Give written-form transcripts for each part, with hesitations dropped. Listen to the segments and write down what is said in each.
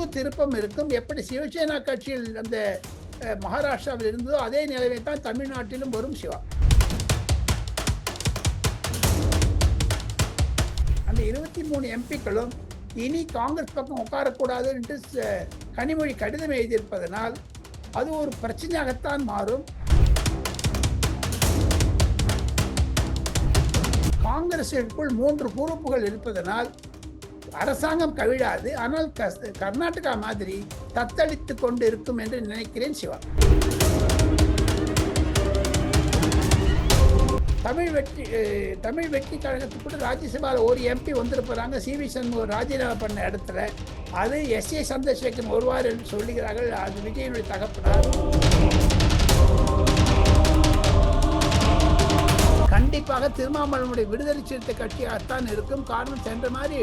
முதுகு திருப்பம் இருக்கும். எப்படி சிவசேனா கட்சியில் அந்த மகாராஷ்டிராவில் இருந்ததோ அதே நிலைமை தான் தமிழ்நாட்டிலும் வரும் சிவா. அந்த 23 எம்பிக்களும் இனி காங்கிரஸ் பக்கம் உட்காரக்கூடாது என்று கனிமொழி கடிதம் எழுதியிருப்பதனால் அது ஒரு பிரச்சனையாகத்தான் மாறும். காங்கிரஸிற்குள் 3 குரூப்புகள் இருப்பதனால் அரசாங்கம் கவிழாது. ஆனால் கர்நாடகா மாதிரி தத்தளித்து கொண்டு இருக்கும் என்று நினைக்கிறேன் சிவா. தமிழ் வெற்றி கழகத்துக்கு ராஜ்யசபாவில் ஒரு எம்பி வந்திருப்பாங்க. சி.வி. சண்முகம் ராஜினாமா பண்ண இடத்துல அது எஸ்.ஏ. சந்திரசேகரன் வருவார் என்று சொல்லுகிறார்கள். அது விஜயனுடைய தகப்பனார். கண்டிப்பாக திருமாவளவனுடைய விடுதலை சிறுத்தை கட்சியாகத்தான் இருக்கும். காரணம் சென்ற மாதிரி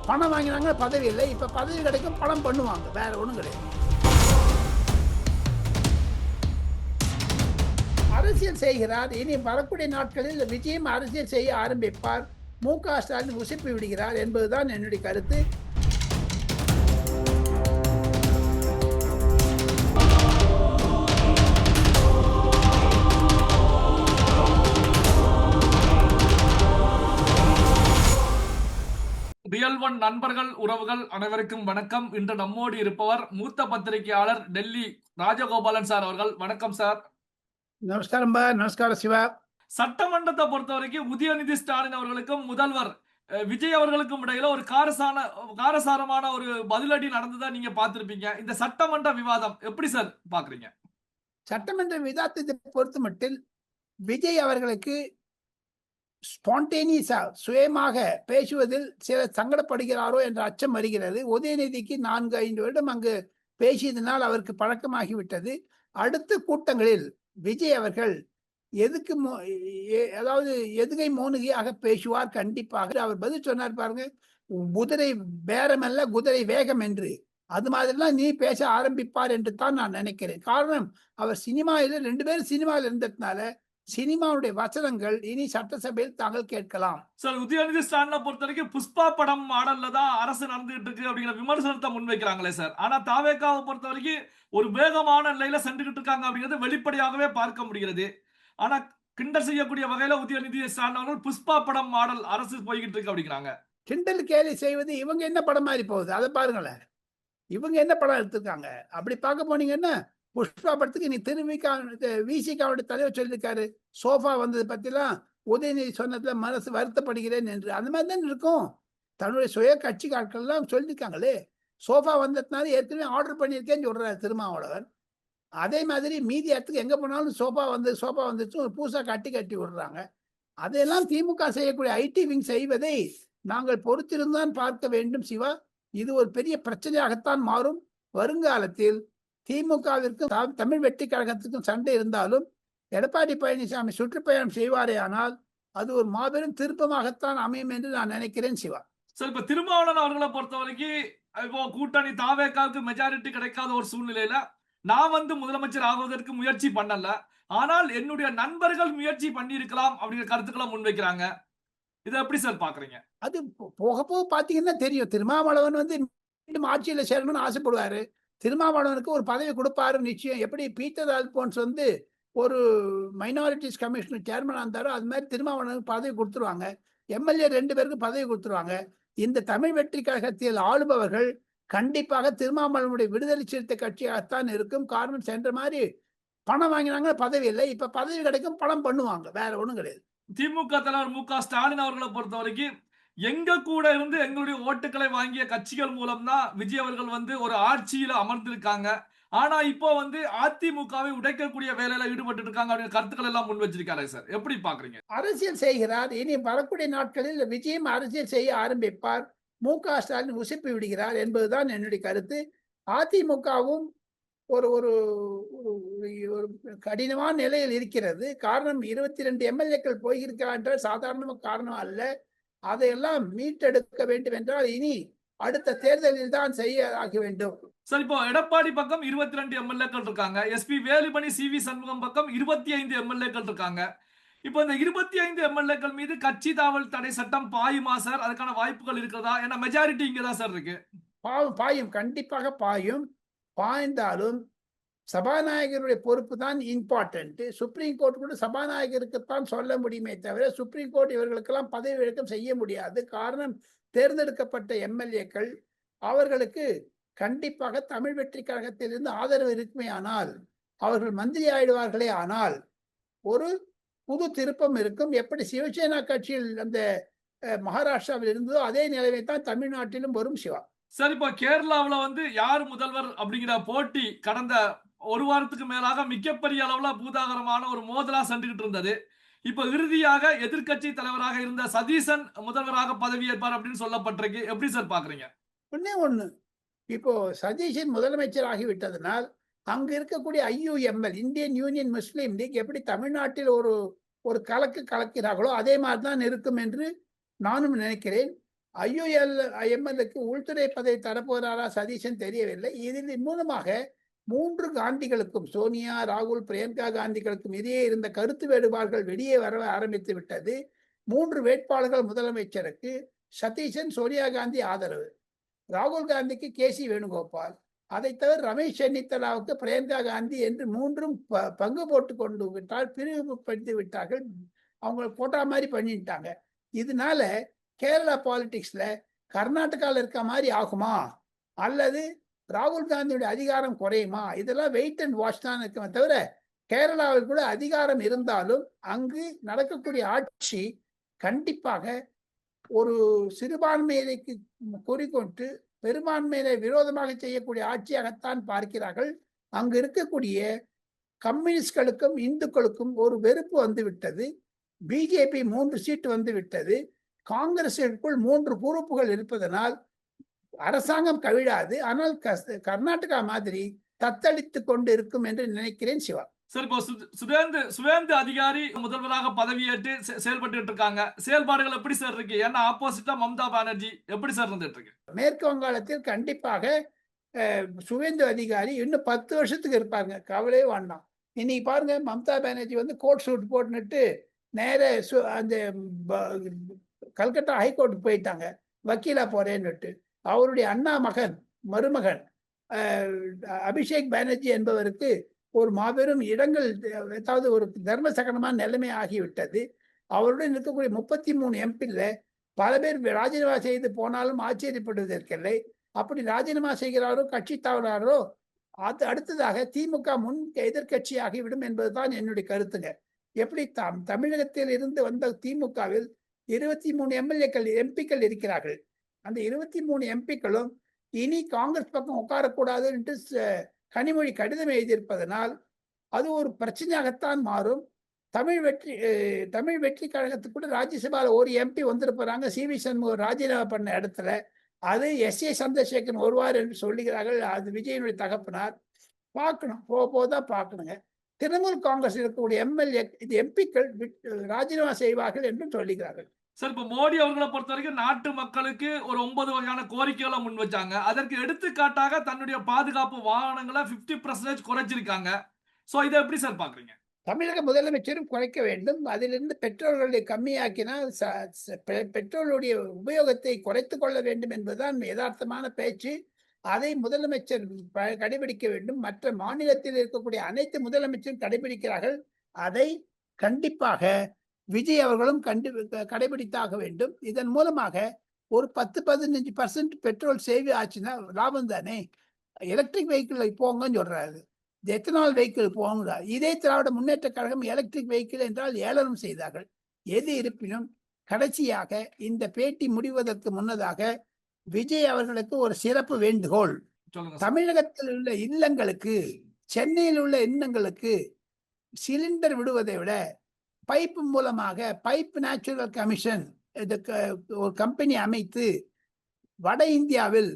பணம் வாங்கினாங்க, பதவி இல்லை. இப்ப பதவி கிடைக்கும், பணம் பண்ணுவாங்க, வேற ஒண்ணும் கிடையாது. அரசியல் செய்கிறார். இனி வரக்கூடிய நாட்களில் விஜயம் அரசியல் செய்ய ஆரம்பிப்பார். மு.க. ஸ்டாலின் உசுப்பி விடுகிறார் என்பதுதான் என்னுடைய கருத்து. ரியல் ஒன் நண்பர்கள் உறவுகள் அனைவருக்கும் வணக்கம். இன்று நம்மோடு இருப்பவர் மூத்த பத்திரிகையாளர் டெல்லி ராஜகோபாலன் சார் அவர்கள். வணக்கம் சார். நமஸ்காரம். நமஸ்காரம் சிவா. சட்டமன்றத்தை பொறுத்த வரைக்கும் உதயநிதி ஸ்டாலின் அவர்களுக்கும் முதல்வர் விஜய் அவர்களுக்கும் இடையில ஒரு காரசாரமான ஒரு பதிலடி நடந்ததா நீங்க பார்த்திருப்பீங்க. இந்த சட்டமன்ற விவாதம் எப்படி சார் பாக்குறீங்க? சட்டமன்ற விவாதத்தை பொறுத்த மட்டில் விஜய் அவர்களுக்கு ஸ்பான்டேனியஸா சுயமாக பேசுவதில் சில சங்கடப்படுகிறாரோ என்ற அச்சம் வருகிறது. உதயநிதிக்கு 4-5 வருடம் அங்கு பேசியதனால் அவருக்கு பழக்கமாகிவிட்டது. அடுத்த கூட்டங்களில் விஜய் அவர்கள் எதுகை மோனுகையாக பேசுவார். கண்டிப்பாக அவர் பதில் சொன்னார் பாருங்க, குதிரை பேரம் அல்ல குதிரை வேகம் என்று. அது மாதிரிலாம் நீ பேச ஆரம்பிப்பார் என்று தான் நான் நினைக்கிறேன். காரணம், அவர் சினிமாவில் 2 பேரும் சினிமாவில் இருந்ததுனால சினிமாவுடைய வசனங்கள் இனி சட்டசபையில் தாங்கள் கேட்கலாம். சார், உதயநிதி ஸ்டாலினை பொறுத்த வரைக்கும் புஷ்பா படம் மாடல்ல தான் அரசு நடந்துகிட்டு இருக்கு அப்படிங்கிற விமர்சனத்தை முன்வைக்கிறாங்களே சார். ஆனா தாவேகாவை பொறுத்த வரைக்கும் ஒரு வேகமான நிலையில சென்றுகிட்டு இருக்காங்க அப்படிங்கிறது வெளிப்படையாகவே பார்க்க முடிகிறது. ஆனா கிண்டல் செய்யக்கூடிய வகையில உதயநிதி ஸ்டாலின் அவர்கள் புஷ்பா படம் மாடல் அரசு போய்கிட்டு இருக்கு அப்படிங்கிறாங்க. கிண்டல் கேலி செய்வது இவங்க என்ன படம் மாதிரி போகுது அதை பாருங்களேன். இவங்க என்ன படம் எடுத்திருக்காங்க அப்படி பார்க்க போனீங்கன்னா, புஷ்பா படத்துக்கு நீ விசிகாவுடைய தலைவர் சொல்லியிருக்காரு, சோஃபா வந்தது பத்திலாம் உதயநிதி சொன்னதுல மனசு வருத்தப்படுகிறேன் என்று. அந்த மாதிரி தான் இருக்கும். தன்னுடைய சுய கட்சி ஆட்கள்லாம் சொல்லியிருக்காங்களே, சோஃபா வந்ததுனால ஏற்கனவே ஆர்டர் பண்ணியிருக்கேன்னு சொல்றாரு திருமாவளவன். அதே மாதிரி மீதி இடத்துக்கு எங்க போனாலும் சோஃபா வந்துச்சு ஒரு பூசா கட்டி விடுறாங்க. அதையெல்லாம் திமுக செய்யக்கூடிய ஐடி விங் செய்வதை நாங்கள் பொறுத்திருந்தான் பார்க்க வேண்டும் சிவா. இது ஒரு பெரிய பிரச்சனையாகத்தான் மாறும். வருங்காலத்தில் திமுகவிற்கும் தமிழ் வெற்றி கழகத்திற்கும் சண்டை இருந்தாலும் எடப்பாடி பழனிசாமி சுற்றுப்பயணம் செய்வாரே ஆனால் அது ஒரு மாபெரும் திருப்பமாகத்தான் அமையும் என்று நான் நினைக்கிறேன் சிவா. சார், இப்ப திருமாவளவன் அவர்களை பொறுத்த வரைக்கும் இப்போ கூட்டணி தாவேகாவுக்கு மெஜாரிட்டி கிடைக்காத ஒரு சூழ்நிலையில நான் முதலமைச்சர் ஆகுவதற்கு முயற்சி பண்ணல, ஆனால் என்னுடைய நண்பர்கள் முயற்சி பண்ணியிருக்கலாம் அப்படிங்கிற கருத்துக்களை முன்வைக்கிறாங்க. இதை எப்படி சார் பாக்குறீங்க? அது போக போக பாத்தீங்கன்னா தெரியும். திருமாவளவன் மீண்டும் ஆட்சியில சேரணும்னு ஆசைப்படுவாரு. திருமாவளவனுக்கு ஒரு பதவி கொடுப்பாரு நிச்சயம். எப்படி பீட்டர் அல்போன்ஸ் ஒரு மைனாரிட்டிஸ் கமிஷன் சேர்மனா இருந்தாரோ அது மாதிரி திருமாவளவனுக்கு பதவி கொடுத்துருவாங்க. எம்எல்ஏ 2 பேருக்கு பதவி கொடுத்துருவாங்க. இந்த தமிழ் வெற்றி கழகத்தில் ஆளுபவர்கள் கண்டிப்பாக திருமாவளவனுடைய விடுதலை சிறுத்தை கட்சியாகத்தான் இருக்கும். காரணம், சென்ற மாதிரி பணம் வாங்கினாங்க, பதவி இல்லை. இப்ப பதவி கிடைக்கும், பணம் பண்ணுவாங்க, வேற ஒண்ணும் கிடையாது. திமுக தலைவர் மு.க. ஸ்டாலின் அவர்களை பொறுத்த வரைக்கும் எங்க கூட இருந்து எங்களுடைய ஓட்டுகளை வாங்கிய கட்சிகள் மூலம் தான் விஜய் அவர்கள் ஒரு ஆட்சியில அமர்ந்திருக்காங்க. ஆனா இப்போ அதிமுகவை உடைக்கக்கூடிய வேலையில ஈடுபட்டு இருக்காங்க அப்படிங்கிற கருத்துக்கள் எல்லாம் முன் வச்சிருக்காரு சார். எப்படி பாக்குறீங்க? அரசியல் செய்கிறார். இனி வரக்கூடிய நாட்களில் விஜயம் அரசியல் செய்ய ஆரம்பிப்பார். மு.க. ஸ்டாலின் உசுப்பி விடுகிறார் என்பதுதான் என்னுடைய கருத்து. அதிமுகவும் ஒரு ஒரு கடினமான நிலையில் இருக்கிறது. காரணம், 22 எம்எல்ஏக்கள் போயிருக்கிறார் சாதாரண காரணம் அல்ல. அதையெல்லாம் மீட்டெடுக்க வேண்டும் என்றால் இனி அடுத்த தேர்தலில் தான் செய்ய ஆக வேண்டும். சார், இப்போ எடப்பாடி பக்கம் 22 எம்எல்ஏக்கள் இருக்காங்க. SP Velumani, CV. சண்முகம் பக்கம் 25 எம்எல்ஏக்கள் இருக்காங்க. இப்போ இந்த 25 எம்எல்ஏக்கள் மீது கட்சி தாவல் தடை சட்டம் பாயுமா சார்? அதுக்கான வாய்ப்புகள் இருக்கிறதா? ஏன்னா மெஜாரிட்டி இங்கதான் சார் இருக்கு. பாயும், கண்டிப்பாக பாயும். பாய்ந்தாலும் சபாநாயகருடைய பொறுப்பு தான் இம்பார்ட்டன்ட். சுப்ரீம் கோர்ட் கூட சபாநாயகருக்குத்தான் சொல்ல முடியுமே தவிர சுப்ரீம் கோர்ட் இவர்களுக்கெல்லாம் பதவி விலக்கம் செய்ய முடியாது. காரணம், தேர்ந்தெடுக்கப்பட்ட எம்எல்ஏக்கள் அவர்களுக்கு கண்டிப்பாக தமிழ் வெற்றி கழகத்திலிருந்து ஆதரவு இருக்குமே ஆனால், அவர்கள் மந்திரி ஆயிடுவார்களே ஆனால் ஒரு புது திருப்பம் இருக்கும். எப்படி சிவசேனா கட்சியில் அந்த மகாராஷ்டிராவில் இருந்ததோ அதே நிலைமை தான் தமிழ்நாட்டிலும் வரும். சிவா, சார், இப்போ கேரளாவுல வந்து யார் முதல்வர் அப்படிங்கிற போட்டி கடந்த ஒரு வாரத்துக்கு மேலாக மிகப்பெரிய அளவுல பூதாகரமான ஒரு மோதலா சென்றுகிட்டு இருந்தது. இப்ப இறுதியாக எதிர்க்கட்சி தலைவராக இருந்த சதீசன் முதல்வராக பதவியேற்பார் அப்படின்னு சொல்லப்பட்டிருக்கு. எப்படி சார் பாக்குறீங்க? ஒண்ணே ஒண்ணு, இப்போ சதீஷன் முதலமைச்சர் ஆகிவிட்டதனால் அங்க இருக்கக்கூடிய ஐயுஎம்எல், இந்தியன் யூனியன் முஸ்லீம் லீக், எப்படி தமிழ்நாட்டில் ஒரு ஒரு கலக்கிறார்களோ அதே மாதிரி தான் இருக்கும் என்று நானும் நினைக்கிறேன். ஐயுஎம்எல்க்கு உள்துறை பதவி தரப்போகிறாரா சதீஷன் தெரியவில்லை. இதன் மூலமாக 3 காந்திகளுக்கும், சோனியா, ராகுல், பிரியங்கா காந்திகளுக்கும் இடையே இருந்த கருத்து வேறுபாடுகள் வெளியே வர ஆரம்பித்து விட்டது. 3 வேட்பாளர்கள் முதலமைச்சருக்கு. சதீஷன், சோனியா காந்தி ஆதரவு, ராகுல் காந்திக்கு கேசி வேணுகோபால், அதை தவிர ரமேஷ் சென்னித்தலாவுக்கு பிரியங்கா காந்தி என்று 3ம் பங்கு போட்டு கொண்டு விட்டால், பிரிவுபடுத்தி விட்டார்கள். அவங்க போட்டா மாதிரி பண்ணிட்டாங்க. இதனால கேரளா பாலிடிக்ஸ்ல கர்நாடகாவில் இருக்க மாதிரி ஆகுமா அல்லது ராகுல் காந்தியுடைய அதிகாரம் குறையுமா? இதெல்லாம் வெயிட் அண்ட் வாட்ச் தான் இருக்குமே தவிர, கேரளாவில் கூட அதிகாரம் இருந்தாலும் அங்கு நடக்கக்கூடிய ஆட்சி கண்டிப்பாக ஒரு சிறுபான்மையினருக்கு குறிக்கொண்டு பெரும்பான்மையினை விரோதமாக செய்யக்கூடிய ஆட்சியாகத்தான் பார்க்கிறார்கள். அங்கு இருக்கக்கூடிய கம்யூனிஸ்டுகளுக்கும் இந்துக்களுக்கும் ஒரு வெறுப்பு வந்துவிட்டது. பிஜேபி 3 சீட் வந்து விட்டது. காங்கிரஸிற்குள் 3 பொறுப்புகள் இருப்பதனால் அரசாங்கம் கவிழாது. ஆனால் கர்நாடகா மாதிரி தத்தளித்து கொண்டு இருக்கும் என்று நினைக்கிறேன். சிவா சார், இப்போ சுவேந்து அதிகாரி முதல்வராக பதவியேற்று செயல்பட்டு இருக்காங்க. செயல்பாடுகள் எப்படி சார் இருக்கு? ஏன்னா ஆப்போசிட்டா மம்தா பானர்ஜி எப்படி சார் இருந்துட்டு இருக்கு? மேற்கு வங்காளத்தில் கண்டிப்பாக சுவேந்து அதிகாரி இன்னும் 10 வருஷத்துக்கு இருப்பாங்க, கவலையே வேண்டாம். இன்னைக்கு பாருங்க, மம்தா பானர்ஜி வந்து கோட் சூட் போட்டுட்டு நேர அந்த கல்கத்தா ஹைகோர்ட்டுக்கு போயிட்டாங்க, வக்கீலா போறேன்னுட்டு. அவருடைய அண்ணா மருமகன் அபிஷேக் பானர்ஜி என்பவருக்கு ஒரு மாபெரும் இடங்கள், ஏதாவது ஒரு தர்ம சகனமான நிலைமை ஆகிவிட்டது. அவருடன் இருக்கக்கூடிய 33 எம்பில பல பேர் ராஜினாமா செய்து போனாலும் ஆச்சரியப்படுவதற்கில்லை. அப்படி ராஜினாமா செய்கிறாரோ, கட்சி தவறாரோ, அது அடுத்ததாக திமுக முன் எதிர்கட்சியாகிவிடும் என்பதுதான் என்னுடைய கருத்துங்க. எப்படி தமிழகத்தில் இருந்து வந்த திமுகவில் 23 எம்பிக்கள் இருக்கிறார்கள். அந்த 23 எம்பிக்களும் இனி காங்கிரஸ் பக்கம் உட்காரக்கூடாது என்று கனிமொழி கடிதம் எழுதியிருப்பதனால் அது ஒரு பிரச்சனையாகத்தான் மாறும். தமிழ் வெற்றி கழகத்துக்கு கூட ராஜ்யசபாவில் ஒரு எம்பி வந்திருப்பாங்க, சிவி சண்முகம் ராஜினாமா பண்ண இடத்துல. அது எஸ்.ஏ. சந்திரசேகரன் வருவார் என்று சொல்லுகிறார்கள். அது விஜயனுடைய தகப்பனார். பார்க்கணும், போதான் பார்க்கணுங்க. திரிணாமுல் காங்கிரஸ் இருக்கக்கூடிய எம்பிக்கள் ராஜினாமா செய்வார்கள் என்று சொல்லுகிறார்கள். சார், இப்ப மோடி அவர்களை பொறுத்த வரைக்கும் நாட்டு மக்களுக்கு ஒரு 9 வகையான கோரிக்கைகளை முன் வச்சாங்க. அதற்கு எடுத்துக்காட்டாக தன்னுடைய பாதுகாப்பு வாகனங்களை 50% குறைச்சிருக்காங்க. சோ இதை எப்படி சார் பாக்குறீங்க? தமிழக முதலமைச்சரும் குறைக்க வேண்டும். அதிலிருந்து பெட்ரோல்களை கம்மியாக்கினால் பெட்ரோலுடைய உபயோகத்தை குறைத்துக் கொள்ள வேண்டும் என்பதுதான் யதார்த்தமான பேச்சு. அதை முதலமைச்சர் கடைபிடிக்க வேண்டும். மற்ற மாநிலத்தில் இருக்கக்கூடிய அனைத்து முதலமைச்சரும் கடைபிடிக்கிறார்கள். அதை கண்டிப்பாக விஜய் அவர்களும் கடைபிடித்தாக வேண்டும். இதன் மூலமாக ஒரு 10-15% பெட்ரோல் சேவ் ஆச்சுன்னா லாபம் தானே. எலக்ட்ரிக் வெஹிக்கிள் போங்கன்னு சொல்றாரு, எத்தனால் வெஹிக்கிள் போங்க. இதே திராவிட முன்னேற்ற கழகம் எலக்ட்ரிக் வெஹிக்கிள் என்றால் ஏளனம் செய்தார்கள். எது இருப்பினும் கடைசியாக இந்த பேட்டி முடிவதற்கு முன்னதாக விஜய் அவர்களுக்கு ஒரு சிறப்பு வேண்டுகோள். தமிழகத்தில் உள்ள இல்லங்களுக்கு, சென்னையில் உள்ள இல்லங்களுக்கு சிலிண்டர் விடுவதை விட பைப் மூலமாக பைப் நேச்சுரல் கமிஷன் ஒரு கம்பெனி அமைத்து வட இந்தியாவில்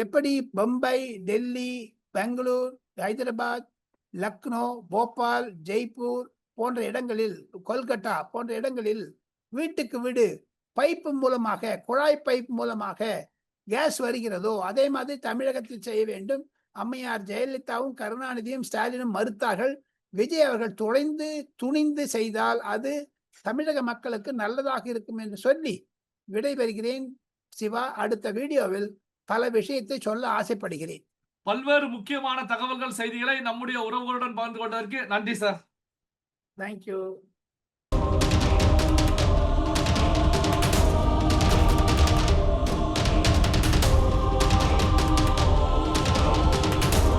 எப்படி பம்பை, டெல்லி, பெங்களூர், ஹைதராபாத், லக்னோ, போபால், ஜெய்ப்பூர் போன்ற இடங்களில், கொல்கத்தா போன்ற இடங்களில் வீட்டுக்கு வீடு பைப்பு மூலமாக, குழாய் பைப் மூலமாக கேஸ் வருகிறதோ அதே மாதிரி தமிழகத்தில் செய்ய வேண்டும். அம்மையார் ஜெயலலிதாவும் கருணாநிதியும் ஸ்டாலினும் மறுத்தார்கள். விஜய் அவர்கள் துணிந்து செய்தால் அது தமிழக மக்களுக்கு நல்லதாக இருக்கும் என்று சொல்லி விடைபெறுகிறேன். சிவா, அடுத்த வீடியோவில் பல விஷயத்தை சொல்ல ஆசைப்படுகிறேன். பல்வேறு முக்கியமான தகவல்கள், செய்திகளை நம்முடைய உறவுகளுடன் பகிர்ந்து கொண்டதற்கு நன்றி சார். தேங்க்யூ.